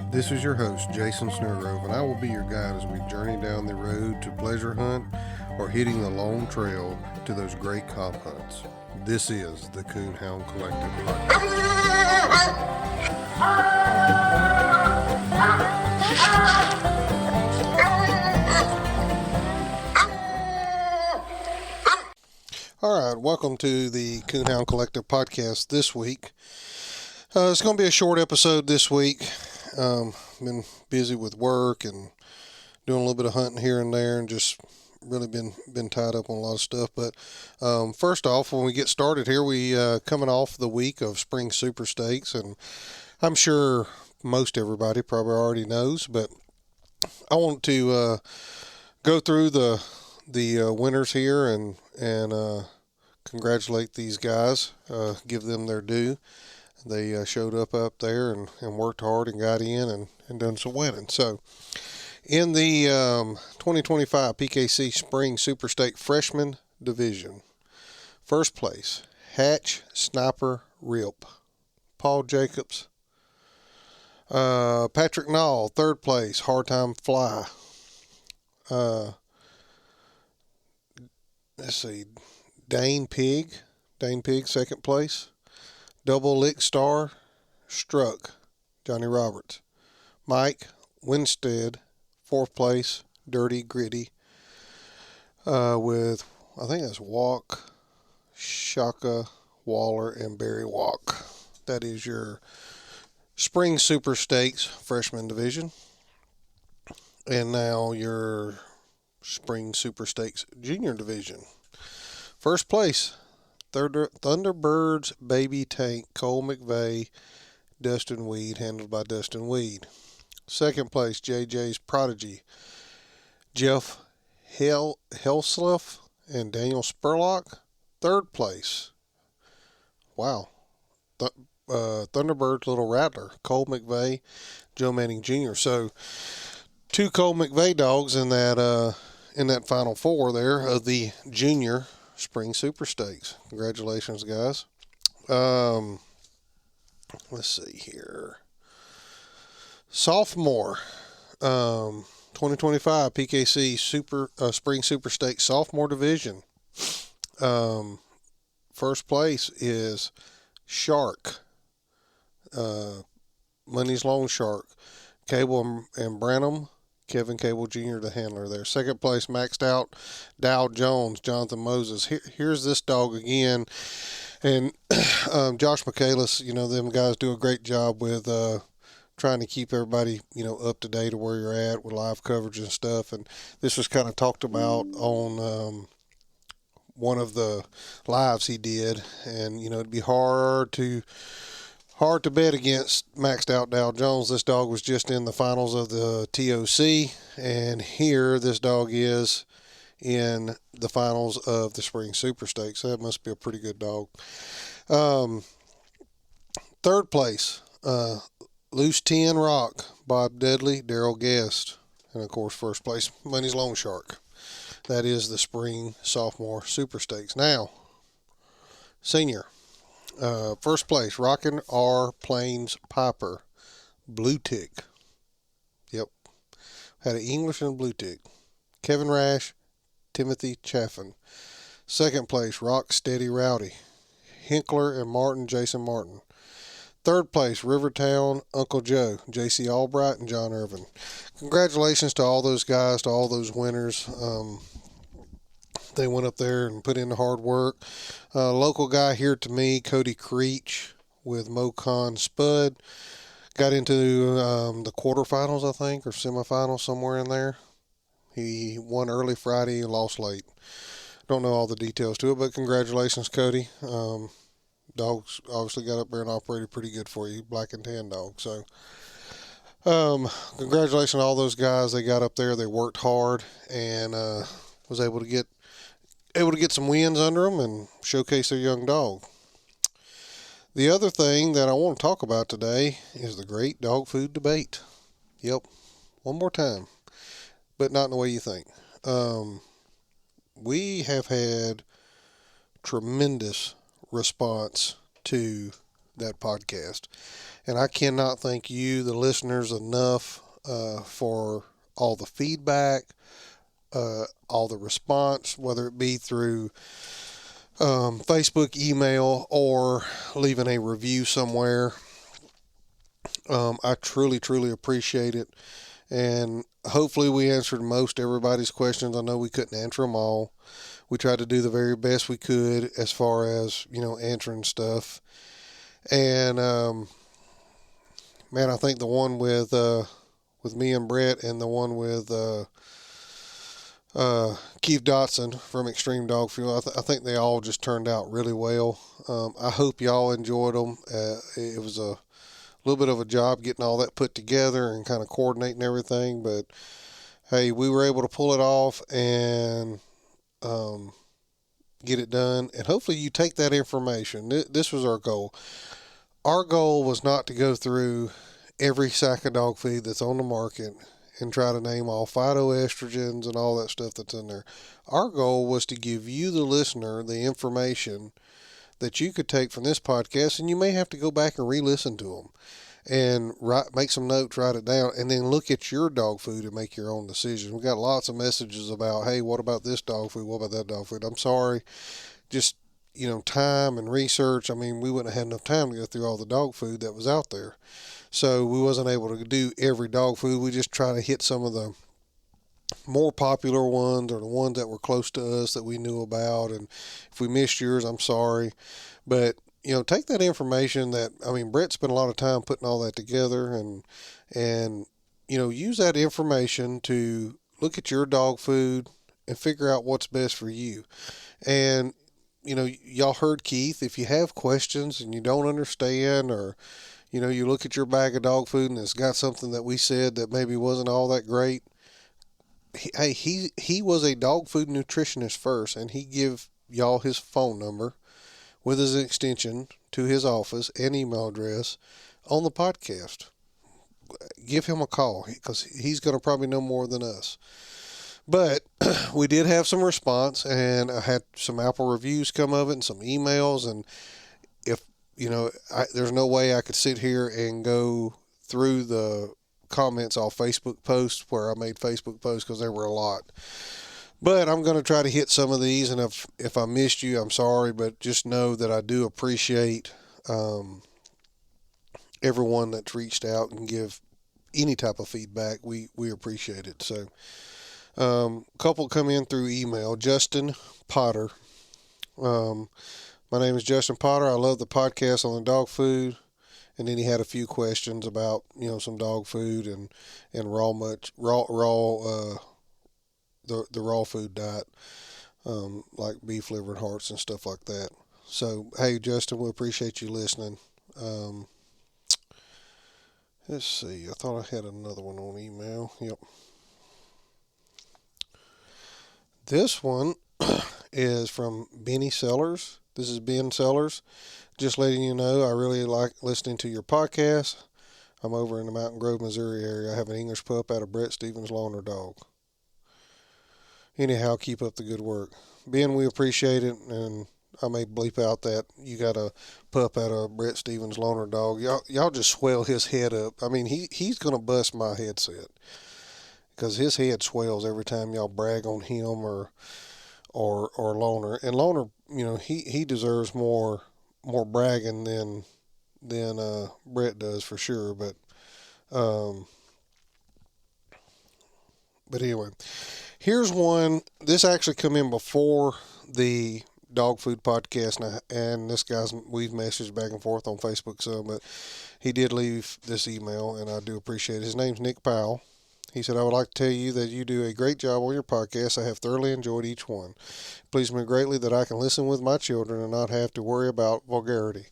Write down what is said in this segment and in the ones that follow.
This is your host, Jason Snellgrove, and I will be your guide as we journey down the road to pleasure hunt or hitting the long trail to those great comp hunts. This is the Coonhound Collective podcast. All right, welcome to the Coonhound Collective podcast this week. It's going to be a short episode this week. Been busy with work and doing a little bit of hunting here and there, and just really been tied up on a lot of stuff. But first off, when we get started here, we coming off the week of Spring Super Stakes, and I'm sure most everybody probably already knows, but I want to go through the winners here and congratulate these guys, give them their due. They showed up there and worked hard and got in and done some winning. So in the 2025 PKC Spring Super Stake Freshman Division, first place, Hatch Sniper Rip, Paul Jacobs. Patrick Nall, third place, Hard Time Fly. Let's see, Dane Pig, second place. Double Lick Star, Struck, Johnny Roberts. Mike Winstead, fourth place, Dirty Gritty, with, I think that's Walk, Shaka, Waller, and Barry Walk. That is your Spring Super Stakes Freshman Division. And now your Spring Super Stakes Junior Division. First place, Thunderbird's Baby Tank, Cole McVeigh, Dustin Weed, handled by Dustin Weed. Second place, JJ's Prodigy, Jeff Helsliff and Daniel Spurlock. Third place, wow, Thunderbird's Little Rattler, Cole McVeigh, Joe Manning Jr. So two Cole McVeigh dogs in that final four there of the junior Spring Super Stakes. Congratulations, guys. Let's see here. Sophomore, 2025 PKC Spring Super Stakes Sophomore Division. First place is Shark. Money's Loan Shark. Cable and Branham. Kevin Cable Jr., the handler there. Second place, maxed out, Dow Jones, Jonathan Moses. Here's this dog again. And Josh Michaelis, them guys do a great job with trying to keep everybody, up to date of where you're at with live coverage and stuff. And this was kind of talked about on one of the lives he did. And, it'd be hard to bet against maxed out Dow Jones. This dog was just in the finals of the TOC, and here this dog is in the finals of the Spring Super Stakes. So that must be a pretty good dog. Third place, Loose 10 Rock, Bob Dudley, Daryl Guest. And of course, first place, Money's Loan Shark. That is the Spring Sophomore Super Stakes. Now, senior. First place, Rockin' R. Plains Piper, Blue Tick. Yep. Had an English and a Blue Tick. Kevin Rash, Timothy Chaffin. Second place, Rock Steady Rowdy, Hinkler and Martin, Jason Martin. Third place, Rivertown, Uncle Joe, J.C. Albright and John Irvin. Congratulations to all those guys, to all those winners. They went up there and put in the hard work. Local guy here to me, Cody Creech with Mocon Spud. Got into the quarterfinals, I think, or semifinals, somewhere in there. He won early Friday and lost late. Don't know all the details to it, but congratulations, Cody. Dogs obviously got up there and operated pretty good for you. Black and tan dog. So congratulations to all those guys. They got up there. They worked hard and was able to get some wins under them and showcase their young dog. The other thing that I want to talk about today is the great dog food debate. Yep, one more time, but not in the way you think. We have had tremendous response to that podcast. And I cannot thank you, the listeners, enough for all the feedback, all the response, whether it be through Facebook, email, or leaving a review somewhere. I truly, truly appreciate it. And hopefully we answered most everybody's questions. I know we couldn't answer them all. We tried to do the very best we could as far as, answering stuff. And, man, I think the one with me and Brett and the one with Keith Dotson from Extreme Dog Fuel, I think they all just turned out really well. I hope y'all enjoyed them. It was a little bit of a job getting all that put together and kind of coordinating everything, but hey, we were able to pull it off and get it done. And hopefully you take that information. This was our goal. Our goal was not to go through every sack of dog feed that's on the market and try to name all phytoestrogens and all that stuff that's in there. Our goal was to give you, the listener, the information that you could take from this podcast, and you may have to go back and re-listen to them and make some notes, write it down, and then look at your dog food and make your own decisions. We got lots of messages about, hey, what about this dog food? What about that dog food? I'm sorry, just time and research. I mean, we wouldn't have had enough time to go through all the dog food that was out there. So we wasn't able to do every dog food. We just try to hit some of the more popular ones or the ones that were close to us that we knew about. And if we missed yours, I'm sorry. But, take that information Brett spent a lot of time putting all that together and use that information to look at your dog food and figure out what's best for you. And, y'all heard Keith. If you have questions and you don't understand, or, you look at your bag of dog food and it's got something that we said that maybe wasn't all that great. He was a dog food nutritionist first, and he give y'all his phone number with his extension to his office and email address on the podcast. Give him a call because he's going to probably know more than us. But we did have some response, and I had some Apple reviews come of it and some emails. And if, there's no way I could sit here and go through the comments off Facebook posts where I made Facebook posts because there were a lot. But I'm going to try to hit some of these, and if I missed you, I'm sorry, but just know that I do appreciate everyone that's reached out and give any type of feedback. We appreciate it. So a couple come in through email. Justin Potter. My name is Justin Potter. I love the podcast on the dog food. And then he had a few questions about, some dog food and the raw food diet, like beef liver and hearts and stuff like that. So, hey, Justin, we appreciate you listening. Let's see. I thought I had another one on email. Yep. This one is from Benny Sellers. This is Ben Sellers. Just letting you know, I really like listening to your podcast. I'm over in the Mountain Grove, Missouri area. I have an English pup out of Brett Stevens' loaner dog. Anyhow, keep up the good work. Ben, we appreciate it, and I may bleep out that you got a pup out of Brett Stevens' loaner dog. Y'all just swell his head up. I mean, he's going to bust my headset because his head swells every time y'all brag on him or loaner. And loaner, he deserves more bragging than Brett does for sure. But anyway, here's one. This actually come in before the dog food podcast, and this guy's, we've messaged back and forth on Facebook some, but he did leave this email, and I do appreciate it. His name's Nick Powell. He said, I would like to tell you that you do a great job on your podcast. I have thoroughly enjoyed each one. It pleases me greatly that I can listen with my children and not have to worry about vulgarity.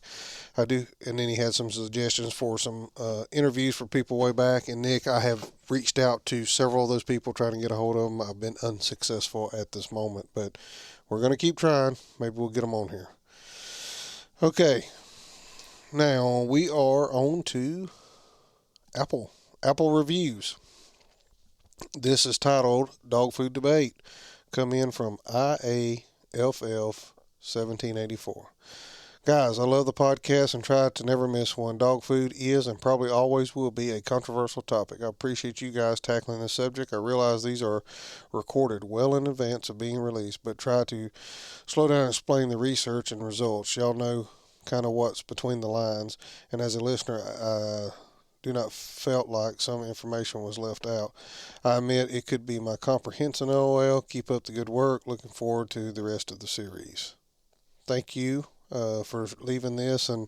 I do. And then he had some suggestions for some interviews for people way back. And Nick, I have reached out to several of those people trying to get a hold of them. I've been unsuccessful at this moment, but we're going to keep trying. Maybe we'll get them on here. Okay. Now we are on to Apple reviews. This is titled Dog Food Debate. Come in from IAFF 1784. Guys, I love the podcast and try to never miss one. Dog food is and probably always will be a controversial topic. I appreciate you guys tackling this subject. I realize these are recorded well in advance of being released, but try to slow down and explain the research and results. Y'all know kind of what's between the lines, and as a listener, I do not felt like some information was left out. I admit it could be my comprehension. LOL. Keep up the good work. Looking forward to the rest of the series. Thank you for leaving this. And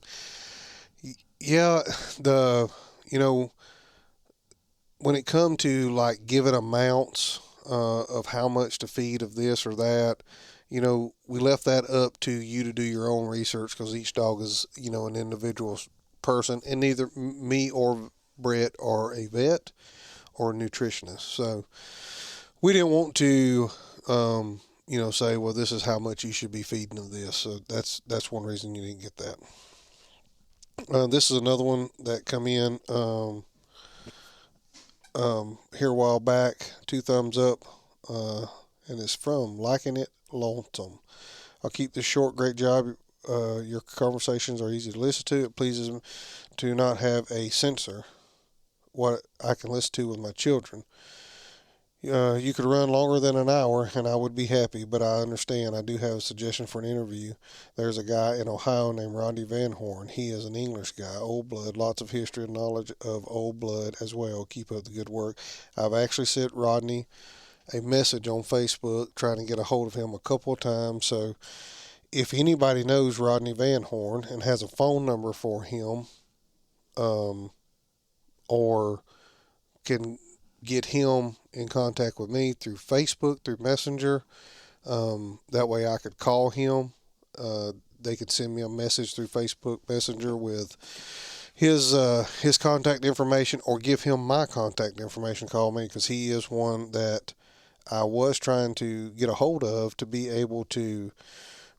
yeah, the you know when it come to like giving amounts of how much to feed of this or that, we left that up to you to do your own research because each dog is an individual person, and neither me or Brett are a vet or a nutritionist, so we didn't want to say, well, this is how much you should be feeding of this. So that's one reason you didn't get that. This is another one that come in here a while back. 2 thumbs up, and it's from Liking It Lonesome. I'll keep this short. Great job. Your conversations are easy to listen to. It pleases me to not have a censor what I can listen to with my children. You could run longer than an hour and I would be happy, but I understand. I do have a suggestion for an interview. There's a guy in Ohio named Rodney Van Horn. He is an English guy, old blood, lots of history and knowledge of old blood as well. Keep up the good work. I've actually sent Rodney a message on Facebook trying to get a hold of him a couple of times. So if anybody knows Rodney Van Horn and has a phone number for him, or can get him in contact with me through Facebook, through Messenger. That way I could call him. They could send me a message through Facebook Messenger with his contact information, or give him my contact information. Call me, because he is one that I was trying to get a hold of to be able to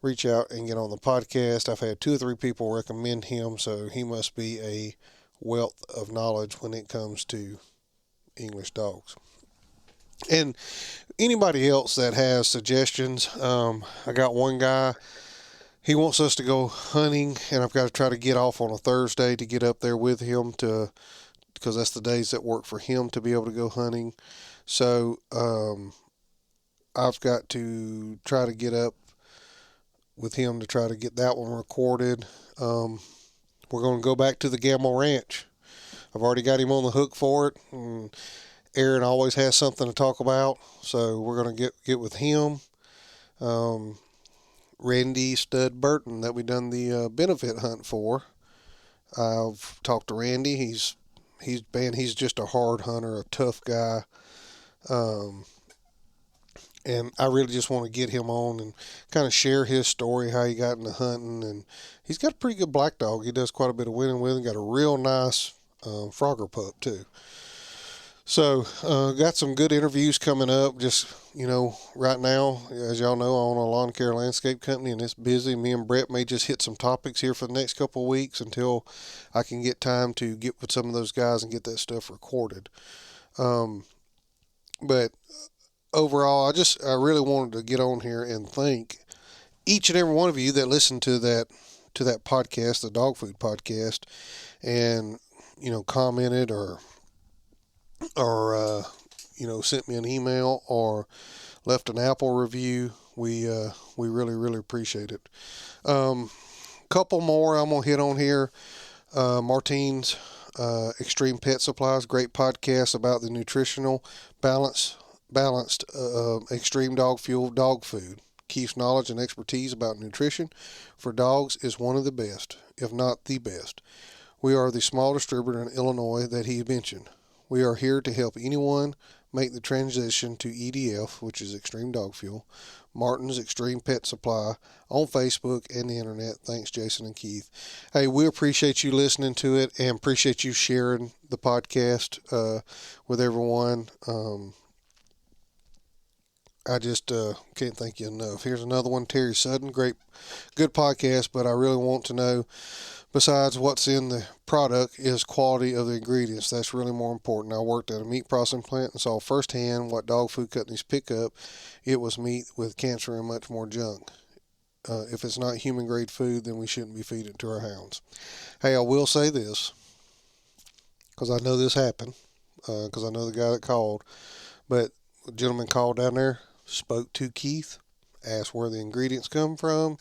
reach out and get on the podcast. I've had 2 or 3 people recommend him, so he must be a wealth of knowledge when it comes to English dogs. And anybody else that has suggestions, I got one guy, he wants us to go hunting, and I've got to try to get off on a Thursday to get up there with him, because that's the days that work for him to be able to go hunting. So I've got to try to get up with him to try to get that one recorded. We're going to go back to the Gamble Ranch. I've already got him on the hook for it, and Aaron always has something to talk about, so we're going to get with him. Randy Stud Burton that we done the benefit hunt for. I've talked to Randy. He's just a hard hunter, a tough guy. And I really just want to get him on and kind of share his story, how he got into hunting. And he's got a pretty good black dog. He does quite a bit of winning with him. Got a real nice Frogger pup, too. So, got some good interviews coming up. Just, right now, as y'all know, I own a lawn care landscape company, and it's busy. Me and Brett may just hit some topics here for the next couple of weeks until I can get time to get with some of those guys and get that stuff recorded. But overall, I really wanted to get on here and thank each and every one of you that listened to that podcast, the dog food podcast, and commented or sent me an email or left an Apple review. We really, really appreciate it. Couple more I'm gonna hit on here. Martine's Extreme Pet Supplies, great podcast about the nutritional balanced extreme dog fuel dog food. Keith's knowledge and expertise about nutrition for dogs is one of the best, if not the best. We are the small distributor in Illinois that he mentioned. We are here to help anyone make the transition to EDF, which is Extreme Dog Fuel. Martin's Extreme Pet Supply on Facebook and the internet. Thanks, Jason and Keith. Hey, we appreciate you listening to it and appreciate you sharing the podcast with everyone. I just can't thank you enough. Here's another one, Terry Sutton. Good podcast, but I really want to know, besides what's in the product, is quality of the ingredients. That's really more important. I worked at a meat processing plant and saw firsthand what dog food companies pick up. It was meat with cancer and much more junk. if it's not human grade food, then we shouldn't be feeding it to our hounds. Hey, I will say this, because I know this happened, because I know the guy that called, but the gentleman called down there, spoke to Keith, asked where the ingredients come from,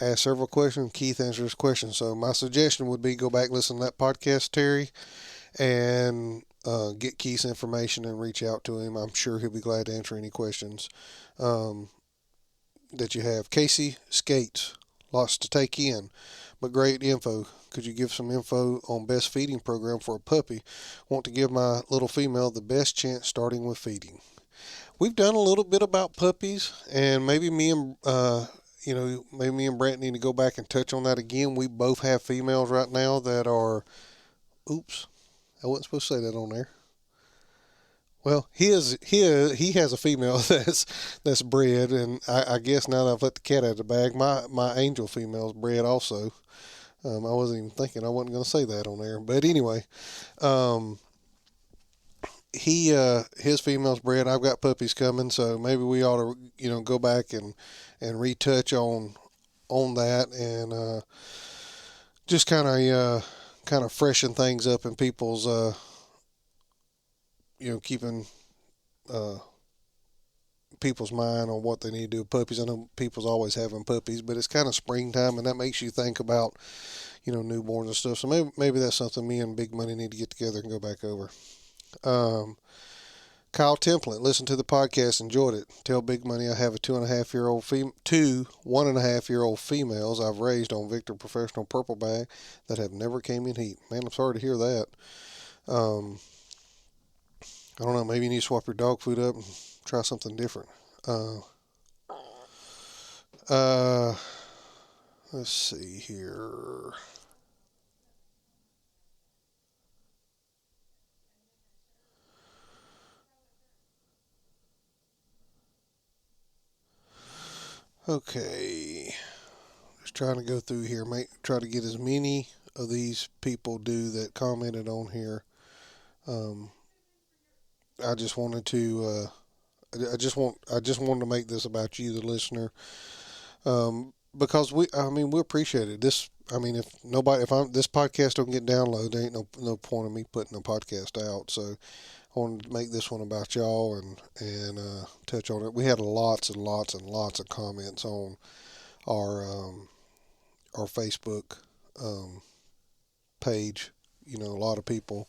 asked several questions. Keith answered his questions. So my suggestion would be go back, listen to that podcast, Terry, and get Keith's information and reach out to him. I'm sure he'll be glad to answer any questions that you have. Casey Skates, lots to take in, but great info. Could you give some info on best feeding program for a puppy? Want to give my little female the best chance starting with feeding. We've done a little bit about puppies, and maybe me and maybe me and Brent need to go back and touch on that again. We both have females right now that are. Oops, I wasn't supposed to say that on there. Well, he has a female that's bred, and I guess now that I've let the cat out of the bag, my angel female's bred also. I wasn't even thinking I wasn't going to say that on there, but anyway, his female's bred. I've got puppies coming, so maybe we ought to go back and retouch on that and just kind of freshen things up in people's keeping people's mind on what they need to do with puppies. I know people's always having puppies, but it's kind of springtime, and that makes you think about newborns and stuff. So maybe that's something me and Big Money need to get together and go back over. Kyle Templin, listen to the podcast, enjoyed it. Tell Big Money I have a 2.5-year-old two 1.5-year-old females I've raised on Victor Professional Purple Bag that have never came in heat. Man, I'm sorry to hear that. I don't know, maybe you need to swap your dog food up and try something different. Let's see here. Okay, just trying to go through here. Try to get as many of these people that commented on here. I just wanted to. I just wanted to make this about you, the listener, because we appreciate it. This if this podcast don't get downloaded, there ain't no point in me putting the podcast out. So I wanted to make this one about y'all and touch on it. We had lots and lots and lots of comments on our Facebook page. A lot of people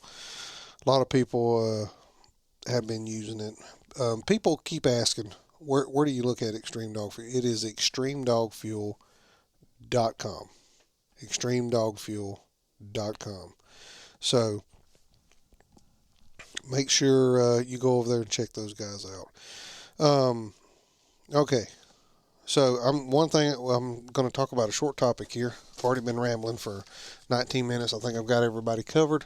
have been using it. People keep asking, where do you look at Extreme Dog Fuel? It is extremedogfuel.com. extremedogfuel.com. So make sure you go over there and check those guys out. Okay. So I'm going to talk about a short topic here. I've already been rambling for 19 minutes. I think I've got everybody covered.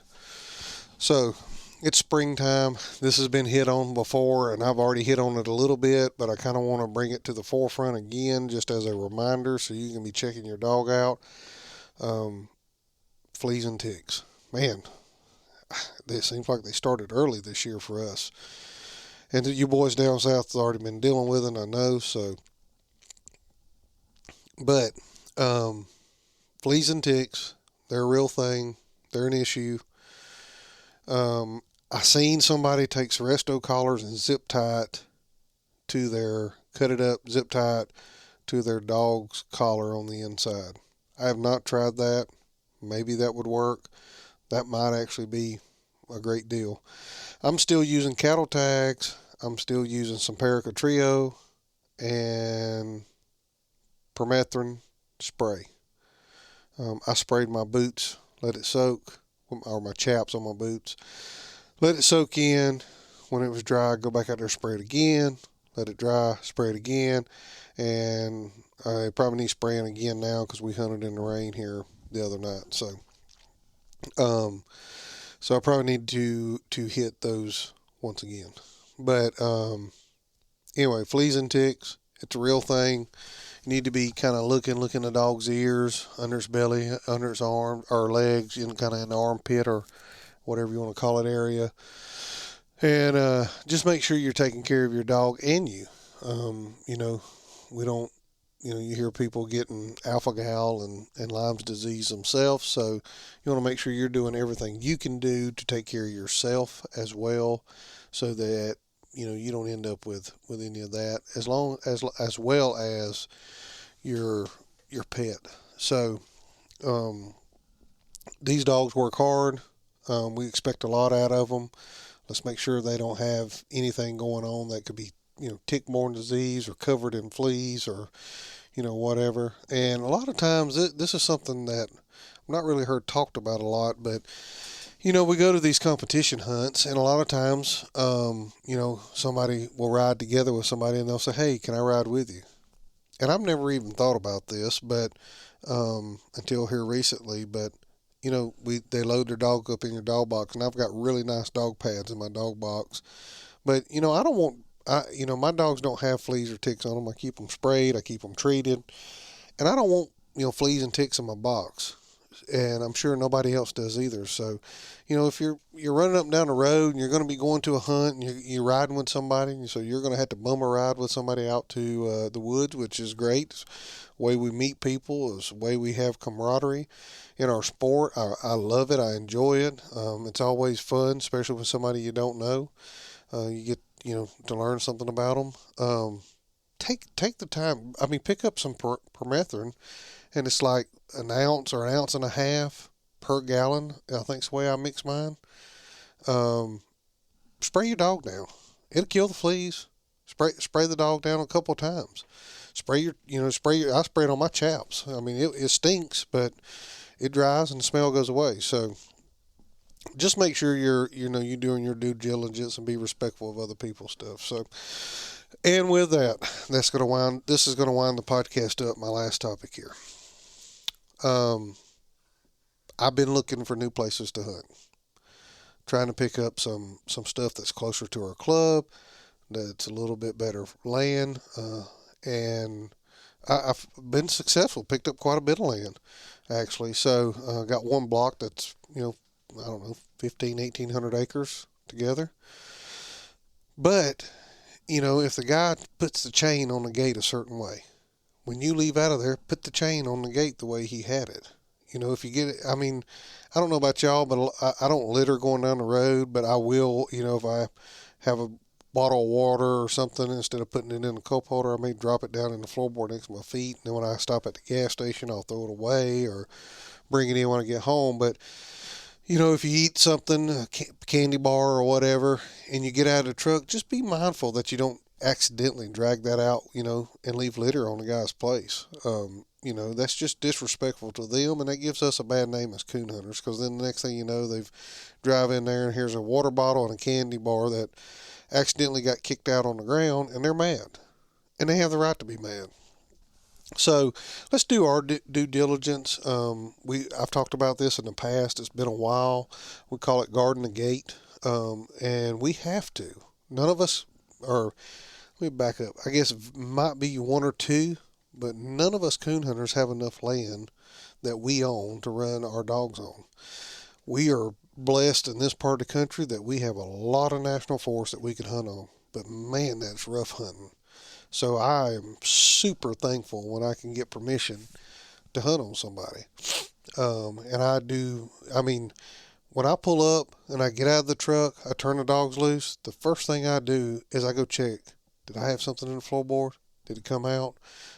So it's springtime. This has been hit on before, and I've already hit on it a little bit, but I kind of want to bring it to the forefront again just as a reminder so you can be checking your dog out. Fleas and ticks. Man, it seems like they started early this year for us. And you boys down south have already been dealing with it, I know. So, but fleas and ticks, they're a real thing. They're an issue. I seen somebody take Seresto collars and cut it up, zip tie it to their dog's collar on the inside. I have not tried that. Maybe that would work. That might actually be a great deal. I'm still using cattle tags. I'm still using some Perica Trio and permethrin spray. I sprayed my boots, let it soak, or my chaps on my boots. Let it soak in. When it was dry, go back out there, spray it again. Let it dry, spray it again. And I probably need spraying again now because we hunted in the rain here the other night. So I probably need to hit those once again. But anyway, fleas and ticks, it's a real thing. You need to be kind of looking the dog's ears, under its belly, under its arm or legs, kind of in the armpit or whatever you want to call it area. And just make sure you're taking care of your dog and you. We don't you hear people getting alpha gal and Lyme's disease themselves. So you want to make sure you're doing everything you can do to take care of yourself as well, so that you don't end up with any of that, as well as your pet. So um, these dogs work hard. We expect a lot out of them. Let's make sure they don't have anything going on that could be tick-borne disease or covered in fleas or whatever. And a lot of times this is something that I've not really heard talked about a lot, but we go to these competition hunts, and a lot of times, somebody will ride together with somebody, and they'll say, "Hey, can I ride with you?" And I've never even thought about this, but until here recently. But they load their dog up in your dog box, and I've got really nice dog pads in my dog box. But I don't want. My dogs don't have fleas or ticks on them. I keep them sprayed. I keep them treated, and I don't want fleas and ticks in my box. And I'm sure nobody else does either. So, if you're running up and down the road and you're going to be going to a hunt and you're riding with somebody, so you're going to have to bum a ride with somebody out to the woods, which is great. It's the way we meet people, it's the way we have camaraderie in our sport. I love it. I enjoy it. It's always fun, especially with somebody you don't know. You get to learn something about them. Take the time. I mean, pick up some permethrin, and it's like an ounce or an ounce and a half per gallon. I think's the way I mix mine. Spray your dog down. It'll kill the fleas. Spray the dog down a couple of times. I spray it on my chaps. I mean, it stinks, but it dries and the smell goes away. So just make sure you're doing your due diligence and be respectful of other people's stuff. So, and with that, this is gonna wind the podcast up. My last topic here. I've been looking for new places to hunt, trying to pick up some stuff that's closer to our club, that's a little bit better land, and I've been successful. Picked up quite a bit of land, actually. So got one block that's I don't know 1,500-1,800 acres together. But if the guy puts the chain on the gate a certain way, when you leave out of there, put the chain on the gate the way he had it. If you get it, I mean, I don't know about y'all, but I don't litter going down the road, but I will, if I have a bottle of water or something, instead of putting it in a cup holder, I may drop it down in the floorboard next to my feet. And then when I stop at the gas station, I'll throw it away or bring it in when I get home. But, if you eat something, a candy bar or whatever, and you get out of the truck, just be mindful that you don't accidentally drag that out, and leave litter on the guy's place. That's just disrespectful to them, and that gives us a bad name as coon hunters, because then the next thing you know, they've drive in there and here's a water bottle and a candy bar that accidentally got kicked out on the ground, and they're mad. And they have the right to be mad. So let's do our due diligence. I've talked about this in the past. It's been a while. We call it guarding the gate, and we have to. None of us are. Let me back up. I guess it might be one or two, but none of us coon hunters have enough land that we own to run our dogs on. We are blessed in this part of the country that we have a lot of national forests that we can hunt on, but man, that's rough hunting. So I am super thankful when I can get permission to hunt on somebody. And I do, I mean, when I pull up and I get out of the truck, I turn the dogs loose, the first thing I do is I go check. Did I have something in the floorboard? Did it come out?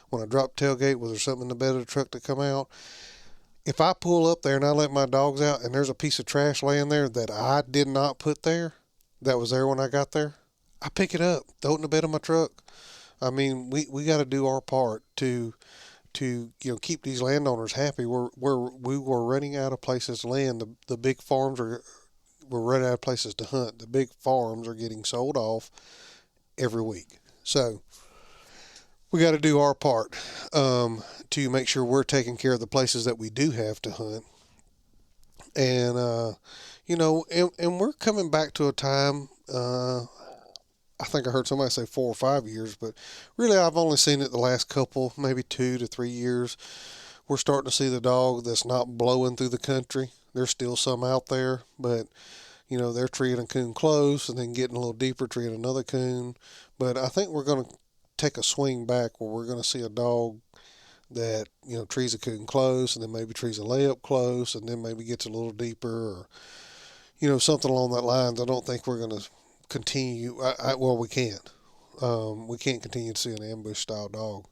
When I drop the tailgate, was there something in the bed of the truck that come out? If I pull up there and I let my dogs out and there's a piece of trash laying there that I did not put there, that was there when I got there, I pick it up, throw it in the bed of my truck. I mean, we got to do our part to keep these landowners happy. We were running out of places to land. The big farms we're running out of places to hunt. The big farms are getting sold off every week. So we got to do our part to make sure we're taking care of the places that we do have to hunt. And and we're coming back to a time. I think I heard somebody say 4 or 5 years, but really I've only seen it the last couple, maybe 2 to 3 years. We're starting to see the dog that's not blowing through the country. There's still some out there, but they're treeing a coon close and then getting a little deeper, treeing another coon. But I think we're going to take a swing back where we're going to see a dog that, trees a coon close, and then maybe trees a layup close, and then maybe gets a little deeper, or, something along that lines. I don't think we're going to continue. Well, we can't. We can't continue to see an ambush style dog.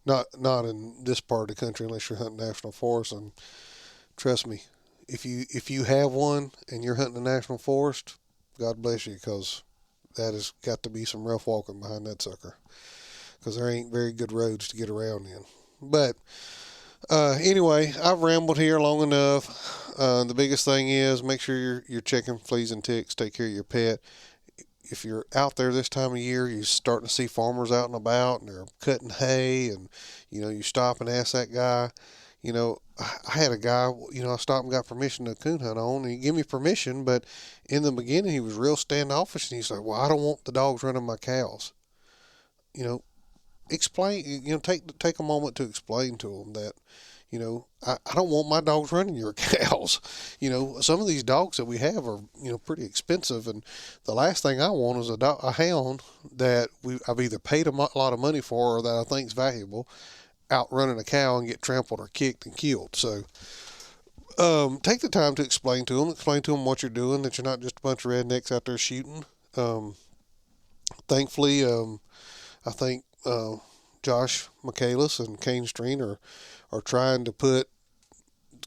Not in this part of the country unless you're hunting national forest. And trust me, if you have one and you're hunting a national forest, God bless you, because that has got to be some rough walking behind that sucker, because there ain't very good roads to get around in. But anyway, I've rambled here long enough. The biggest thing is make sure you're checking fleas and ticks. Take care of your pet. If you're out there this time of year, you're starting to see farmers out and about, and they're cutting hay, and you stop and ask that guy. I had a guy, I stopped and got permission to coon hunt on, and he gave me permission, but in the beginning he was real standoffish, and he's like, "Well, I don't want the dogs running my cows." Explain. Take a moment to explain to them that, I don't want my dogs running your cows. Some of these dogs that we have are, pretty expensive, and the last thing I want is a hound that I've either paid a lot of money for or that I think is valuable, out running a cow and get trampled or kicked and killed. So take the time to explain to them what you're doing, that you're not just a bunch of rednecks out there shooting. Thankfully, I think Josh Michaelis and Kane Strean are trying to put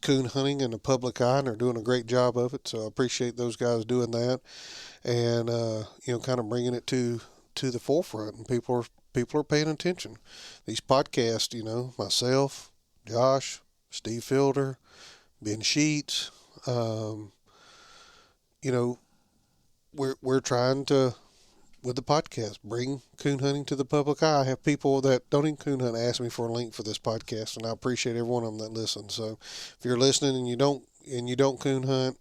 coon hunting in the public eye, and they're doing a great job of it. So I appreciate those guys doing that, and kind of bringing it to the forefront, and people are paying attention. These podcasts, myself, Josh, Steve Fielder, Ben Sheets, we're trying to, with the podcast, bring coon hunting to the public eye. I have people that don't even coon hunt ask me for a link for this podcast, and I appreciate every one of them that listens. So if you're listening and you don't coon hunt,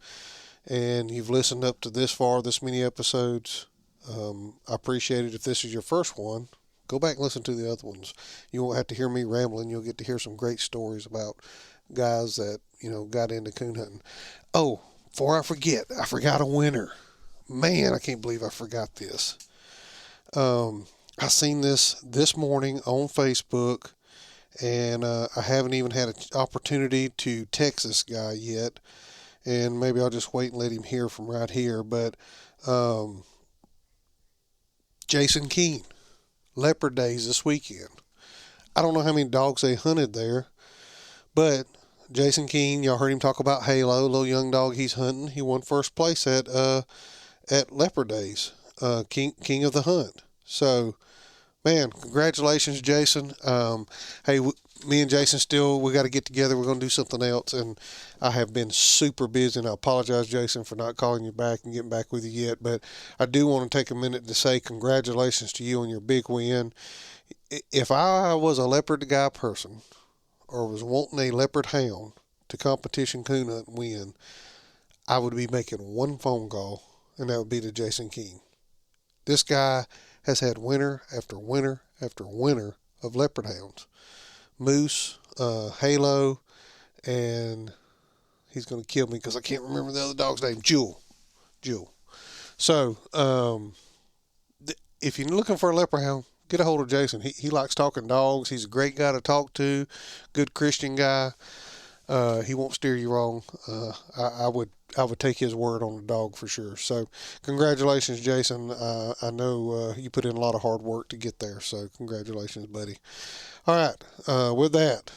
and you've listened up to this far, this many episodes, I appreciate it. If this is your first one, go back and listen to the other ones. You won't have to hear me rambling. You'll get to hear some great stories about guys that got into coon hunting. Oh, before I forget, I forgot a winner. Man, I can't believe I forgot this. I seen this morning on Facebook, and I haven't even had an opportunity to text this guy yet, and maybe I'll just wait and let him hear from right here. But Jason Keene, Leopard Days this weekend. I don't know how many dogs they hunted there, but Jason Keene, y'all heard him talk about Halo, little young dog he's hunting. He won first place at Leopard Days, King of the Hunt. So, man, congratulations, Jason. Hey, me and Jason we got to get together. We're going to do something else, and I have been super busy, and I apologize, Jason, for not calling you back and getting back with you yet, but I do want to take a minute to say congratulations to you on your big win. If I was a leopard guy person, or was wanting a leopard hound to competition coon hunt and win, I would be making one phone call, and that would be to Jason Keene. This guy has had winner after winner after winner of leopard hounds. Moose, Halo, and he's going to kill me because I can't remember the other dog's name. Jewel. So, if you're looking for a leopard hound, get a hold of Jason. He likes talking dogs. He's a great guy to talk to. Good Christian guy. He won't steer you wrong. I would take his word on the dog for sure. So congratulations, Jason. I know you put in a lot of hard work to get there. So congratulations, buddy. All right. With that,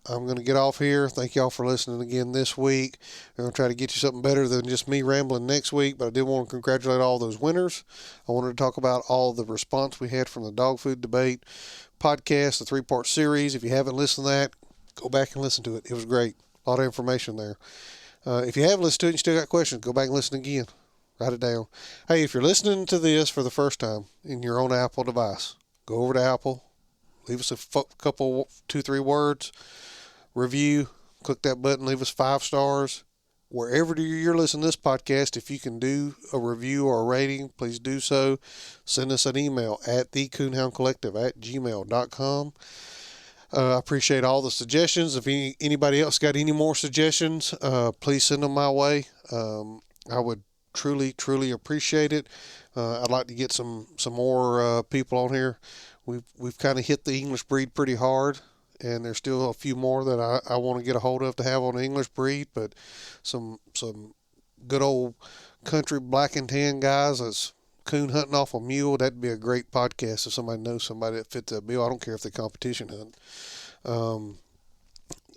I'm going to get off here. Thank y'all for listening again this week. I'm going to try to get you something better than just me rambling next week, but I did want to congratulate all those winners. I wanted to talk about all the response we had from the dog food debate podcast, the 3-part series. If you haven't listened to that, go back and listen to it. It was great. A lot of information there. If you haven't listened to it and you still got questions, go back and listen again. Write it down. Hey, if you're listening to this for the first time in your own Apple device, go over to Apple, leave us a couple, 2-3 words, review, click that button, leave us 5 stars. Wherever you're listening to this podcast, if you can do a review or a rating, please do so. Send us an email at thecoonhoundcollective@gmail.com. I appreciate all the suggestions. If anybody else got any more suggestions, please send them my way. I would truly appreciate it. I'd like to get some more people on here. We've kind of hit the English breed pretty hard, and there's still a few more that I want to get a hold of to have on the English breed, but some good old country black and tan guys that's coon hunting off a mule, that'd be a great podcast if somebody knows somebody that fits that bill. I don't care if they competition hunt.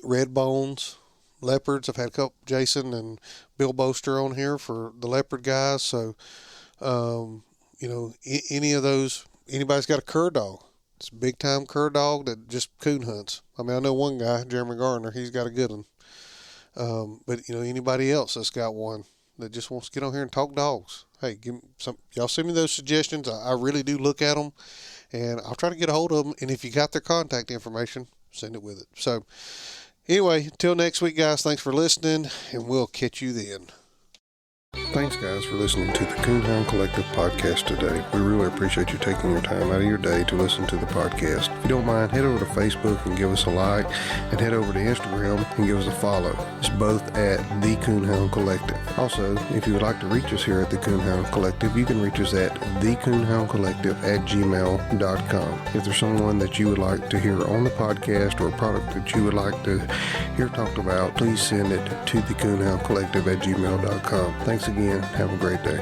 Red bones, leopards. I've had a couple, Jason and Bill Boster on here for the leopard guys. So, any of those, anybody's got a cur dog. It's a big time cur dog that just coon hunts. I mean, I know one guy, Jeremy Garner, he's got a good one. But anybody else that's got one that just wants to get on here and talk dogs, hey, give me some. Y'all send me those suggestions. I really do look at them, and I'll try to get a hold of them. And if you got their contact information, send it with it. So, anyway, till next week, guys. Thanks for listening, and we'll catch you then. Thanks, guys, for listening to the Coonhound Collective podcast today. We really appreciate you taking your time out of your day to listen to the podcast. If you don't mind, head over to Facebook and give us a like, and head over to Instagram and give us a follow. It's both at the Coonhound Collective. Also, if you would like to reach us here at the Coonhound Collective, you can reach us at thecoonhoundcollective@gmail.com. If there's someone that you would like to hear on the podcast or a product that you would like to hear talked about, please send it to thecoonhoundcollective@gmail.com. Thanks again. Have a great day.